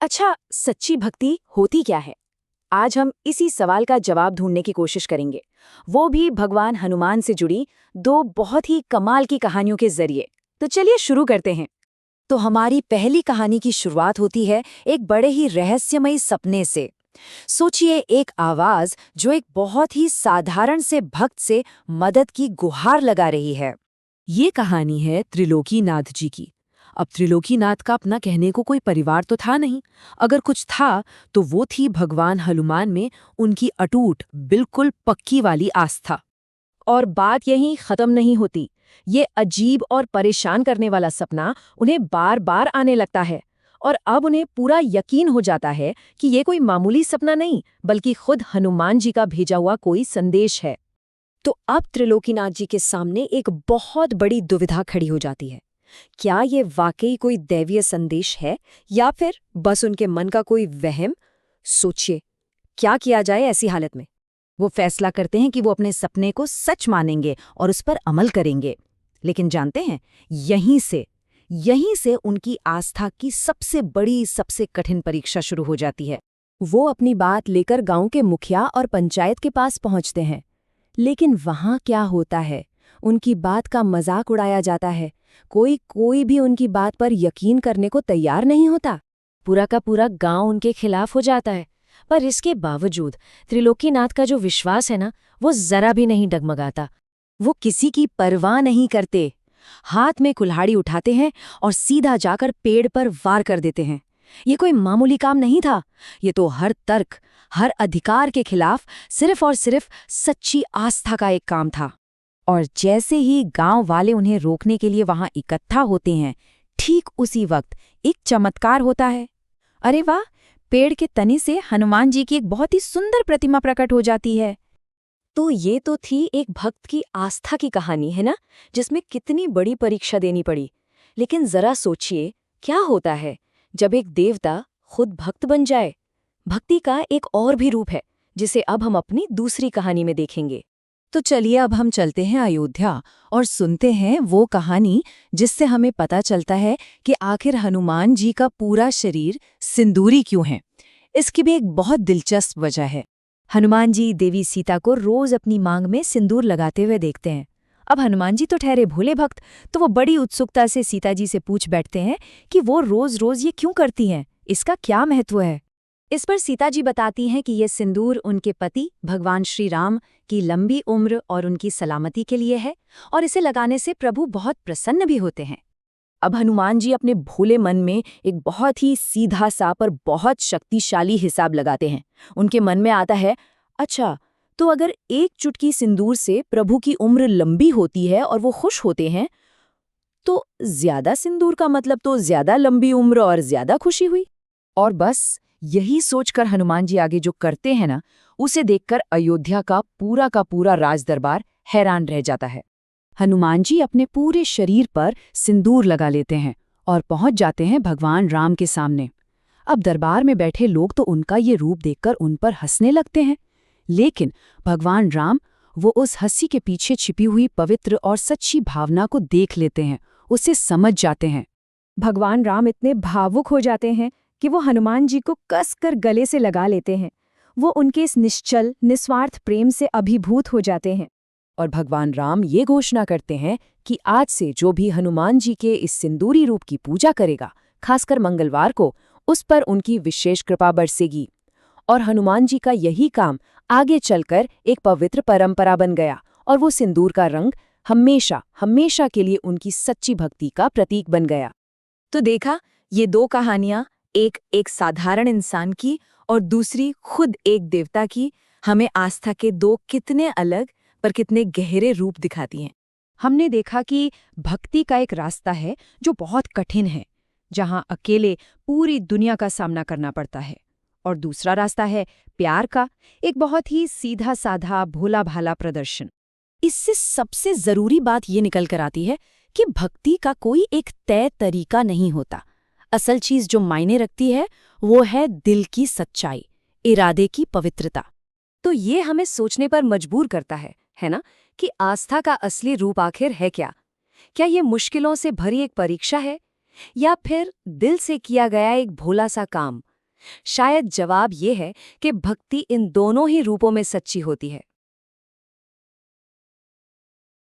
अच्छा, सच्ची भक्ति होती क्या है? आज हम इसी सवाल का जवाब ढूंढने की कोशिश करेंगे, वो भी भगवान हनुमान से जुड़ी दो बहुत ही कमाल की कहानियों के जरिए। तो चलिए शुरू करते हैं। तो हमारी पहली कहानी की शुरुआत होती है एक बड़े ही रहस्यमयी सपने से। सोचिए, एक आवाज जो एक बहुत ही साधारण से भक्त से मदद की गुहार लगा रही है। ये कहानी है त्रिलोकीनाथ जी की। अब त्रिलोकीनाथ का अपना कहने को कोई परिवार तो था नहीं। अगर कुछ था तो वो थी भगवान हनुमान में उनकी अटूट, बिल्कुल पक्की वाली आस्था। और बात यहीं खत्म नहीं होती। ये अजीब और परेशान करने वाला सपना उन्हें बार बार आने लगता है और अब उन्हें पूरा यकीन हो जाता है कि ये कोई मामूली सपना नहीं, बल्कि खुद हनुमान जी का भेजा हुआ कोई संदेश है। तो अब त्रिलोकीनाथ जी के सामने एक बहुत बड़ी दुविधा खड़ी हो जाती है। क्या ये वाकई कोई दैवीय संदेश है या फिर बस उनके मन का कोई वहम? सोचिए, क्या किया जाए ऐसी हालत में? वो फैसला करते हैं कि वो अपने सपने को सच मानेंगे और उस पर अमल करेंगे। लेकिन जानते हैं, यहीं से उनकी आस्था की सबसे बड़ी, सबसे कठिन परीक्षा शुरू हो जाती है। वो अपनी बात लेकर गांव के मुखिया और पंचायत के पास पहुंचते हैं। लेकिन वहां क्या होता है? उनकी बात का मजाक उड़ाया जाता है। कोई भी उनकी बात पर यकीन करने को तैयार नहीं होता। पूरा का पूरा गांव उनके खिलाफ हो जाता है। पर इसके बावजूद त्रिलोकीनाथ का जो विश्वास है ना, वो जरा भी नहीं डगमगाता। वो किसी की परवाह नहीं करते। हाथ में कुल्हाड़ी उठाते हैं और सीधा जाकर पेड़ पर वार कर देते हैं। ये कोई मामूली काम नहीं था। ये तो हर तर्क, हर अधिकार के खिलाफ सिर्फ और सिर्फ सच्ची आस्था का एक काम था। और जैसे ही गांव वाले उन्हें रोकने के लिए वहां इकट्ठा होते हैं, ठीक उसी वक्त एक चमत्कार होता है। अरे वाह! पेड़ के तने से हनुमान जी की एक बहुत ही सुंदर प्रतिमा प्रकट हो जाती है। तो ये तो थी एक भक्त की आस्था की कहानी, है ना, जिसमें कितनी बड़ी परीक्षा देनी पड़ी। लेकिन जरा सोचिए, क्या होता है जब एक देवता खुद भक्त बन जाए? भक्ति का एक और भी रूप है, जिसे अब हम अपनी दूसरी कहानी में देखेंगे। तो चलिए अब हम चलते हैं अयोध्या और सुनते हैं वो कहानी जिससे हमें पता चलता है कि आखिर हनुमान जी का पूरा शरीर सिंदूरी क्यों है। इसकी भी एक बहुत दिलचस्प वजह है। हनुमान जी देवी सीता को रोज अपनी मांग में सिंदूर लगाते हुए देखते हैं। अब हनुमान जी तो ठहरे भोले भक्त, तो वो बड़ी उत्सुकता से सीता जी से पूछ बैठते हैं कि वो रोज रोज ये क्यों करती हैं, इसका क्या महत्व है। इस पर सीता जी बताती हैं कि ये सिंदूर उनके पति भगवान श्री राम की लंबी उम्र और उनकी सलामती के लिए है, और इसे लगाने से प्रभु बहुत प्रसन्न भी होते हैं। अब हनुमान जी अपने भोले मन में एक बहुत ही सीधा सा पर बहुत शक्तिशाली हिसाब लगाते हैं। उनके मन में आता है, अच्छा, तो अगर एक चुटकी सिंदूर से प्रभु की उम्र लंबी होती है और वो खुश होते हैं, तो ज्यादा सिंदूर का मतलब तो ज्यादा लंबी उम्र और ज्यादा खुशी हुई। और बस यही सोचकर हनुमान जी आगे जो करते हैं ना, उसे देखकर अयोध्या का पूरा राजदरबार हैरान रह जाता है। हनुमान जी अपने पूरे शरीर पर सिंदूर लगा लेते हैं और पहुंच जाते हैं भगवान राम के सामने। अब दरबार में बैठे लोग तो उनका ये रूप देखकर उन पर हंसने लगते हैं। लेकिन भगवान राम, वो उस हंसी के पीछे छिपी हुई पवित्र और सच्ची भावना को देख लेते हैं, उसे समझ जाते हैं। भगवान राम इतने भावुक हो जाते हैं कि वो हनुमान जी को कसकर गले से लगा लेते हैं। वो उनके इस निश्चल, निस्वार्थ प्रेम से अभिभूत हो जाते हैं। और भगवान राम ये घोषणा करते हैं कि आज से जो भी हनुमान जी के इस सिंदूरी रूप की पूजा करेगा, खासकर मंगलवार को, उस पर उनकी विशेष कृपा बरसेगी। और हनुमान जी का यही काम आगे चलकर एक पवित्र परंपरा बन गया, और वो सिंदूर का रंग हमेशा हमेशा के लिए उनकी सच्ची भक्ति का प्रतीक बन गया। तो देखा, ये दो कहानियां, एक साधारण इंसान की और दूसरी खुद एक देवता की, हमें आस्था के दो कितने अलग पर कितने गहरे रूप दिखाती हैं। हमने देखा कि भक्ति का एक रास्ता है जो बहुत कठिन है, जहां अकेले पूरी दुनिया का सामना करना पड़ता है, और दूसरा रास्ता है प्यार का, एक बहुत ही सीधा साधा भोला भाला प्रदर्शन। इससे सबसे जरूरी बात ये निकल कर आती है कि भक्ति का कोई एक तय तरीका नहीं होता। असल चीज जो मायने रखती है वो है दिल की सच्चाई, इरादे की पवित्रता। तो ये हमें सोचने पर मजबूर करता है ना, कि आस्था का असली रूप आखिर है क्या? क्या ये मुश्किलों से भरी एक परीक्षा है, या फिर दिल से किया गया एक भोला सा काम, शायद जवाब ये है कि भक्ति इन दोनों ही रूपों में सच्ची होती है।